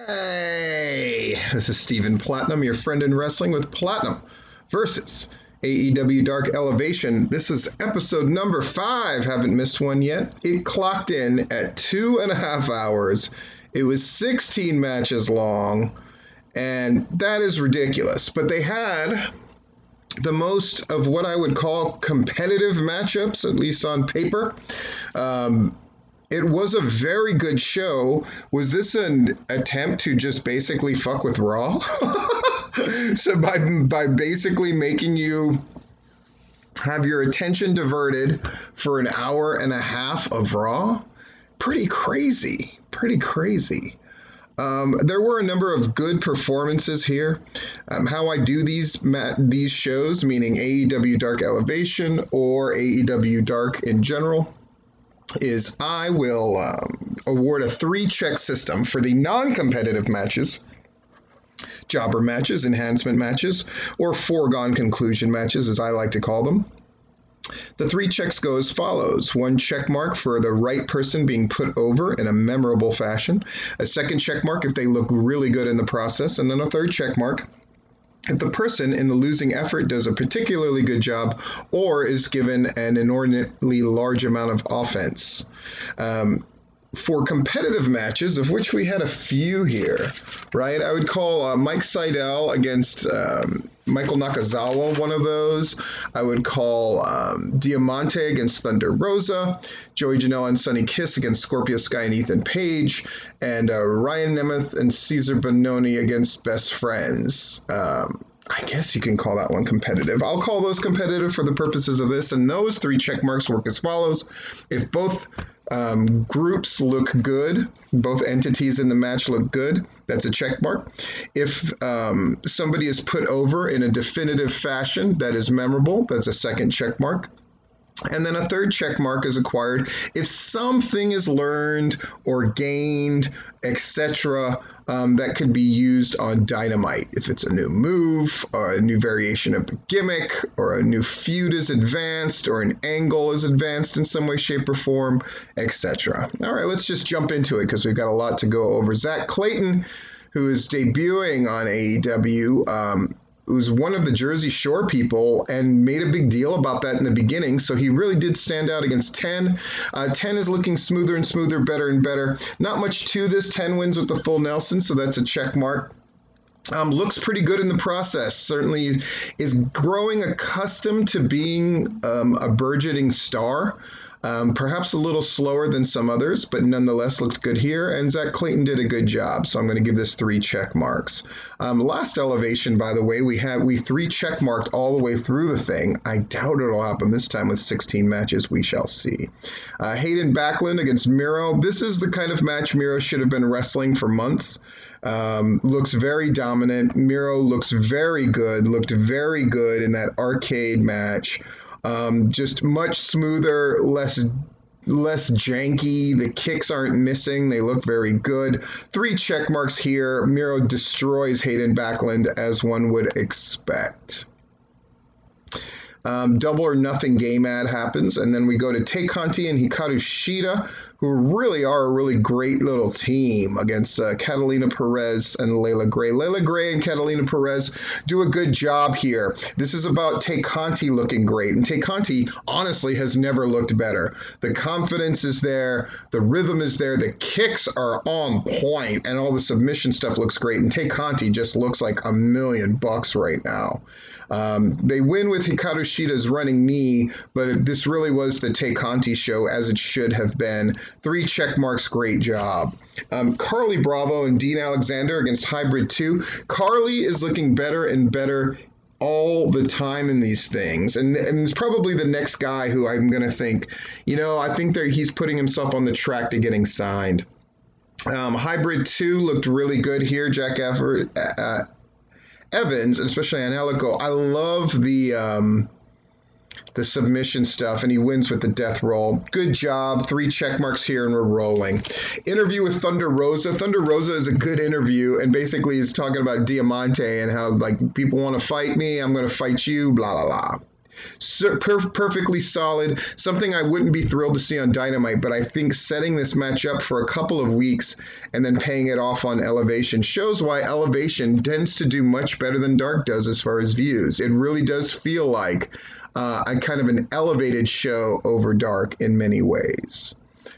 Hey, this is Stephen Platinum, your friend in wrestling with Platinum versus AEW Dark Elevation. This is episode number 5. Haven't missed one yet. It clocked in at 2.5 hours. It was 16 matches long, and that is ridiculous. But they had the most of what I would call competitive matchups, at least on paper. It was a very good show. Was this an attempt to just basically fuck with Raw? So by basically making you have your attention diverted for an hour and a half of Raw? Pretty crazy. There were a number of good performances here. How I do these shows, meaning AEW Dark Elevation or AEW Dark in general, is I will award a 3-check system for the non-competitive matches, jobber matches, enhancement matches, or foregone conclusion matches, as I like to call them. The 3 checks go as follows. 1 check mark for the right person being put over in a memorable fashion. A 2nd check mark if they look really good in the process. And then a 3rd check mark if the person in the losing effort does a particularly good job or is given an inordinately large amount of offense. For competitive matches, of which we had a few here, right? I would call Mike Sydal against Michael Nakazawa one of those. I would call Diamante against Thunder Rosa, Joey Janela and Sonny Kiss against Scorpio Sky and Ethan Page, and Ryan Nemeth and Cesar Bononi against Best Friends. I guess you can call that one competitive. I'll call those competitive for the purposes of this, and those 3 check marks work as follows. If both groups look good, both entities in the match look good, that's a check mark. If somebody is put over in a definitive fashion that is memorable, that's a 2nd check mark. And then a 3rd check mark is acquired if something is learned or gained, etc., that could be used on Dynamite. If it's a new move, or a new variation of the gimmick, or a new feud is advanced, or an angle is advanced in some way, shape, or form, etc. All right, let's just jump into it because we've got a lot to go over. Zach Clayton, who is debuting on AEW, who's one of the Jersey Shore people and made a big deal about that in the beginning. So he really did stand out against 10. 10 is looking smoother and smoother, better and better. Not much to this. 10 wins with the full Nelson, so that's a check mark. Looks pretty good in the process. Certainly is growing accustomed to being a burgeoning star. Perhaps a little slower than some others, but nonetheless looked good here. And Zach Clayton did a good job, so I'm going to give this 3 check marks. Last elevation, by the way, we 3 check marked all the way through the thing. I doubt it'll happen this time with 16 matches. We shall see. Hayden Backlund against Miro. This is the kind of match Miro should have been wrestling for months. Looks very dominant. Miro looks very good. Looked very good in that arcade match. Just much smoother, less janky. The kicks aren't missing. They look very good. 3 check marks here. Miro destroys Hayden Backlund as one would expect. Double or nothing game ad happens, and then we go to Tay Conti and Hikaru Shida, who really are a really great little team against Catalina Perez and Laila Gray. Laila Gray and Catalina Perez do a good job here. This is about Tay Conti looking great, and Tay Conti honestly has never looked better. The confidence is there, the rhythm is there, the kicks are on point, and all the submission stuff looks great, and Tay Conti just looks like $1,000,000 right now. They win with Hikaru Shida's running knee, but this really was the Tay Conti show, as it should have been. 3 check marks, great job. Carly Bravo and Dean Alexander against Hybrid 2. Carly is looking better and better all the time in these things, and it's probably the next guy who I'm going to think, I think that he's putting himself on the track to getting signed. Hybrid 2 looked really good here. Jack Evans, especially on Helico. I love the submission stuff, and he wins with the death roll. Good job. 3 check marks here, and we're rolling. Interview with Thunder Rosa. Thunder Rosa is a good interview, and basically is talking about Diamante and how, like, people want to fight me, I'm going to fight you, blah, blah, blah. Perfectly solid, something I wouldn't be thrilled to see on Dynamite, but I think setting this match up for a couple of weeks and then paying it off on Elevation shows why Elevation tends to do much better than Dark does as far as views. It really does feel like a kind of an elevated show over Dark in many ways.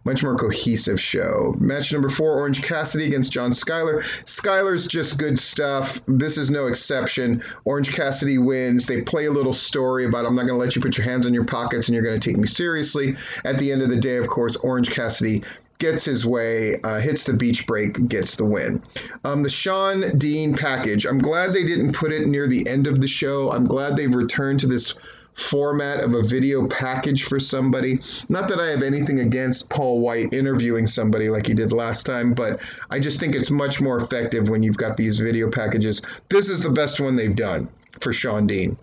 Much more cohesive show. Match number 4, Orange Cassidy against John Skyler. Skyler's just good stuff. This is no exception. Orange Cassidy wins. They play a little story about, I'm not going to let you put your hands in your pockets and you're going to take me seriously. At the end of the day, of course, Orange Cassidy gets his way, hits the beach break, gets the win. The Sean Dean package. I'm glad they didn't put it near the end of the show. I'm glad they've returned to this format of a video package for somebody. Not that I have anything against Paul White interviewing somebody like he did last time, but I just think it's much more effective when you've got these video packages. This is the best one they've done for Sean Dean.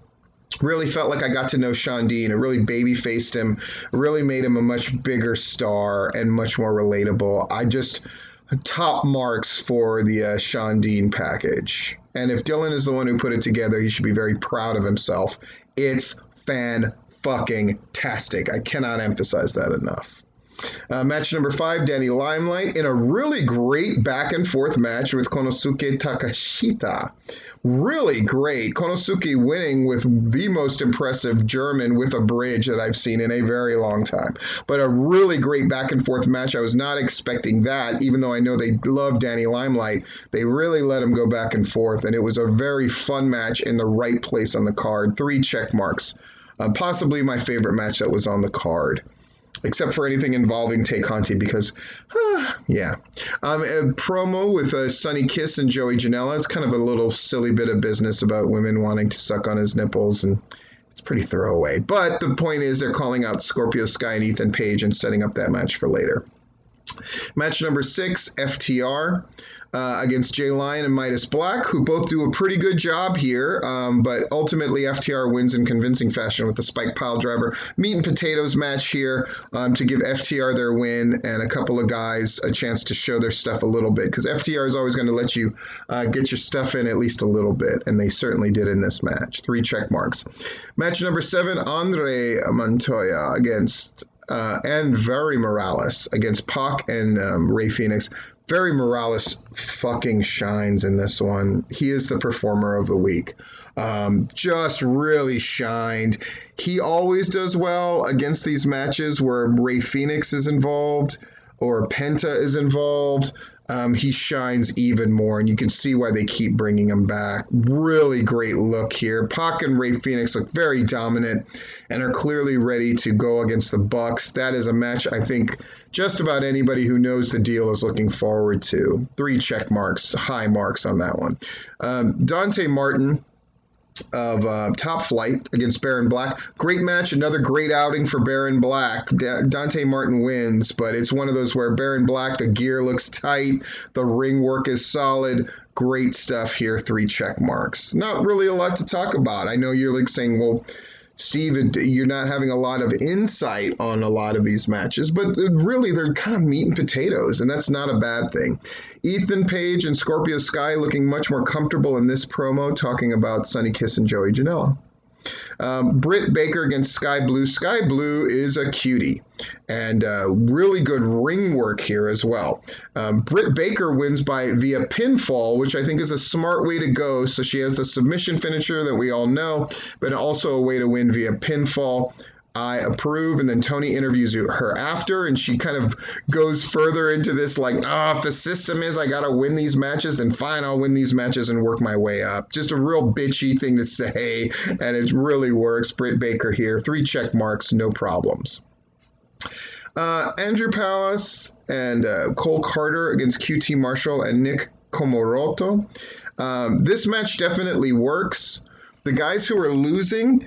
Really felt like I got to know Sean Dean. It really baby-faced him, really made him a much bigger star and much more relatable. Top marks for the Sean Dean package. And if Dylan is the one who put it together, he should be very proud of himself. It's fan-fucking-tastic. I cannot emphasize that enough. Match number 5, Danny Limelight in a really great back-and-forth match with Konosuke Takashita. Really great. Konosuke winning with the most impressive German with a bridge that I've seen in a very long time. But a really great back-and-forth match. I was not expecting that, even though I know they love Danny Limelight. They really let him go back and forth, and it was a very fun match in the right place on the card. 3 check marks. Possibly my favorite match that was on the card, except for anything involving Tay Conti because, yeah. A promo with Sonny Kiss and Joey Janela. It's kind of a little silly bit of business about women wanting to suck on his nipples, and it's pretty throwaway. But the point is they're calling out Scorpio Sky and Ethan Page and setting up that match for later. Match number 6, FTR. Against Jay Lyon and Midas Black, who both do a pretty good job here, but ultimately FTR wins in convincing fashion with the Spike Pile Driver meat and potatoes match here to give FTR their win and a couple of guys a chance to show their stuff a little bit, because FTR is always going to let you get your stuff in at least a little bit, and they certainly did in this match. 3 check marks. Match number 7, Andre Montoya against and Very Morales against Pac and Rey Fenix. Very Morales fucking shines in this one. He is the performer of the week. Just really shined. He always does well against these matches where Rey Fenix is involved or Penta is involved. He shines even more, and you can see why they keep bringing him back. Really great look here. Pac and Rey Fenix look very dominant and are clearly ready to go against the Bucks. That is a match I think just about anybody who knows the deal is looking forward to. 3 check marks, high marks on that one. Dante Martin of Top Flight against Baron Black. Great match, another great outing for Baron Black. Dante Martin wins, but it's one of those where Baron Black, the gear looks tight, the ring work is solid. Great stuff here, 3 check marks. Not really a lot to talk about. I know you're like saying, well, Steve, you're not having a lot of insight on a lot of these matches, but really they're kind of meat and potatoes, and that's not a bad thing. Ethan Page and Scorpio Sky looking much more comfortable in this promo, talking about Sonny Kiss and Joey Janela. Britt Baker against Sky Blue. Sky Blue is a cutie, and really good ring work here as well. Britt Baker wins via pinfall, which I think is a smart way to go. So she has the submission finisher that we all know, but also a way to win via pinfall. I approve. And then Tony interviews her after, and she kind of goes further into this like, if the system is I got to win these matches, then fine, I'll win these matches and work my way up. Just a real bitchy thing to say, and it really works. Britt Baker here, 3 check marks, no problems. Andrew Palace and Cole Carter against QT Marshall and Nick Komoroto. This match definitely works. The guys who are losing,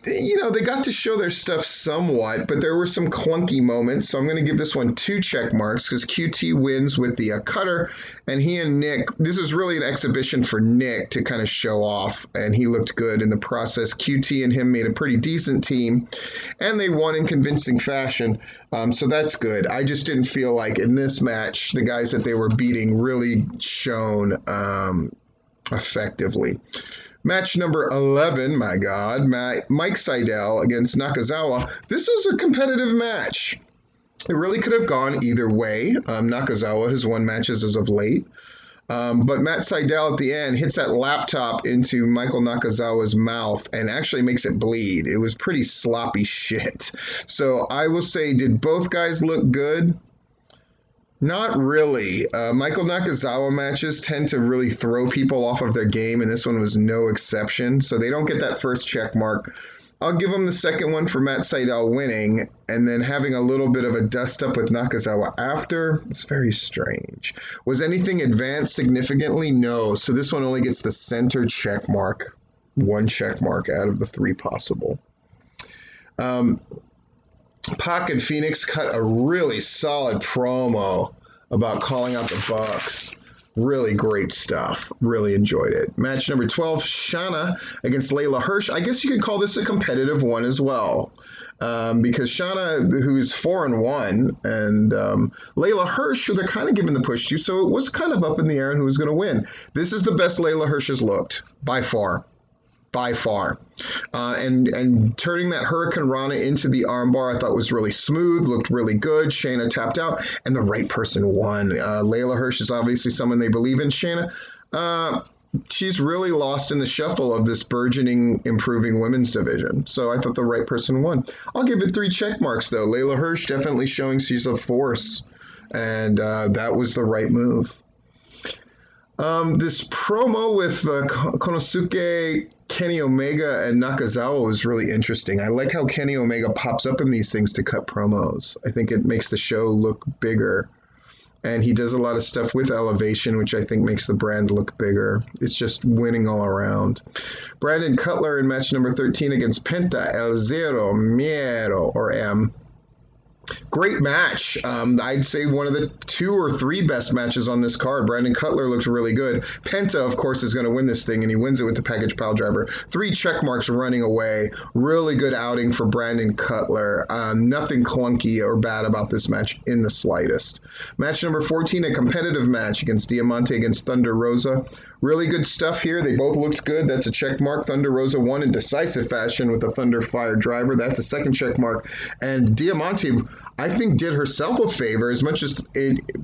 they got to show their stuff somewhat, but there were some clunky moments. So I'm going to give this one 2 check marks because QT wins with the cutter, and he and Nick, this was really an exhibition for Nick to kind of show off, and he looked good in the process. QT and him made a pretty decent team, and they won in convincing fashion. So that's good. I just didn't feel like in this match, the guys that they were beating really shone effectively. Match number 11, my God, Mike Sydal against Nakazawa. This was a competitive match. It really could have gone either way. Nakazawa has won matches as of late. But Matt Sydal at the end hits that laptop into Michael Nakazawa's mouth and actually makes it bleed. It was pretty sloppy shit. So I will say, did both guys look good? Not really. Michael Nakazawa matches tend to really throw people off of their game, and this one was no exception. So they don't get that first check mark. I'll give them the second one for Matt Sydal winning, and then having a little bit of a dust up with Nakazawa after. It's very strange. Was anything advanced significantly? No. So this one only gets the center check mark. One check mark out of the 3 possible. Pac and Phoenix cut a really solid promo about calling out the Bucks. Really great stuff. Really enjoyed it. Match number 12, Shayna against Laila Hirsch. I guess you could call this a competitive one as well. Because Shayna, who's 4-1, and Laila Hirsch, who they're kind of giving the push to, so it was kind of up in the air on who was going to win. This is the best Laila Hirsch has looked, by far. By far. And turning that Hurricane Rana into the armbar, I thought was really smooth, looked really good. Shayna tapped out, and the right person won. Laila Hirsch is obviously someone they believe in. Shayna, she's really lost in the shuffle of this burgeoning, improving women's division. So I thought the right person won. I'll give it 3 check marks, though. Laila Hirsch definitely showing she's a force, and that was the right move. This promo with Konosuke, Kenny Omega, and Nakazawa was really interesting. I like how Kenny Omega pops up in these things to cut promos. I think it makes the show look bigger. And he does a lot of stuff with Elevation, which I think makes the brand look bigger. It's just winning all around. Brandon Cutler in match number 13 against Penta El Zero Miedo, or M. Great match. I'd say one of the 2 or 3 best matches on this card. Brandon Cutler looks really good. Penta, of course, is going to win this thing, and he wins it with the package pile driver. 3 check marks running away. Really good outing for Brandon Cutler. Nothing clunky or bad about this match in the slightest. Match number 14, a competitive match against Diamante against Thunder Rosa. Really good stuff here. They both looked good. That's a check mark. Thunder Rosa won in decisive fashion with the Thunder Fire driver. That's a second check mark. And Diamante, I think, did herself a favor. As much as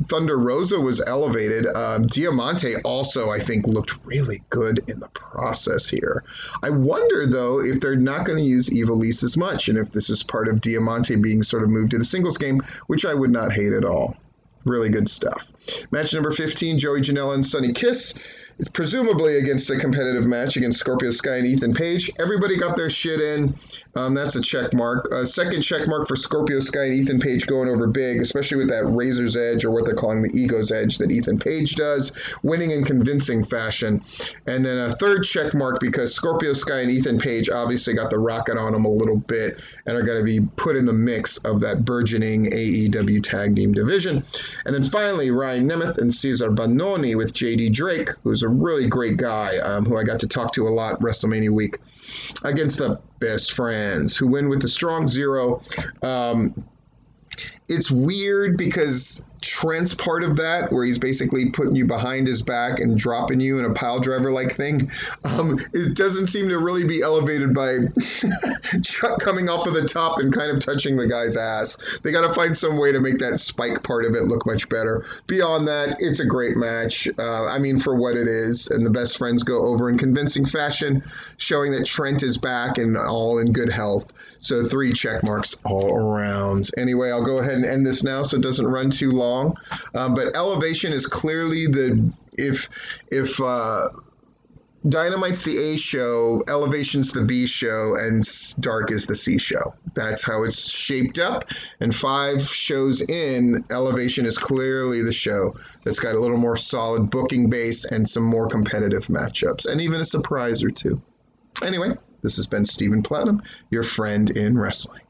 Thunder Rosa was elevated, Diamante also, I think, looked really good in the process here. I wonder, though, if they're not going to use Ivelisse as much, and if this is part of Diamante being sort of moved to the singles game, which I would not hate at all. Really good stuff. Match number 15, Joey Janela and Sonny Kiss. It's presumably against a competitive match against Scorpio Sky and Ethan Page. Everybody got their shit in. That's a check mark. Second check mark for Scorpio Sky and Ethan Page going over big, especially with that razor's edge, or what they're calling the ego's edge that Ethan Page does, winning in convincing fashion. And then a third check mark because Scorpio Sky and Ethan Page obviously got the rocket on them a little bit and are going to be put in the mix of that burgeoning AEW tag team division. And then finally, Ryan Nemeth and Cesar Bononi with JD Drake, who's a really great guy who I got to talk to a lot WrestleMania week, against the Best Friends, who win with the strong 0. It's weird because Trent's part of that, where he's basically putting you behind his back and dropping you in a pile driver like thing. It doesn't seem to really be elevated by Chuck coming off of the top and kind of touching the guy's ass. They got to find some way to make that spike part of it look much better. Beyond that, it's a great match. I mean, for what it is, and the Best Friends go over in convincing fashion, showing that Trent is back and all in good health. So 3 check marks all around. Anyway, I'll go ahead and end this now so it doesn't run too long. But Elevation is clearly if Dynamite's the A show, Elevation's the B show, and Dark is the C show. That's how it's shaped up. And 5 shows in, Elevation is clearly the show that's got a little more solid booking base and some more competitive matchups, and even a surprise or 2. Anyway, this has been Stephen Platinum, your friend in wrestling.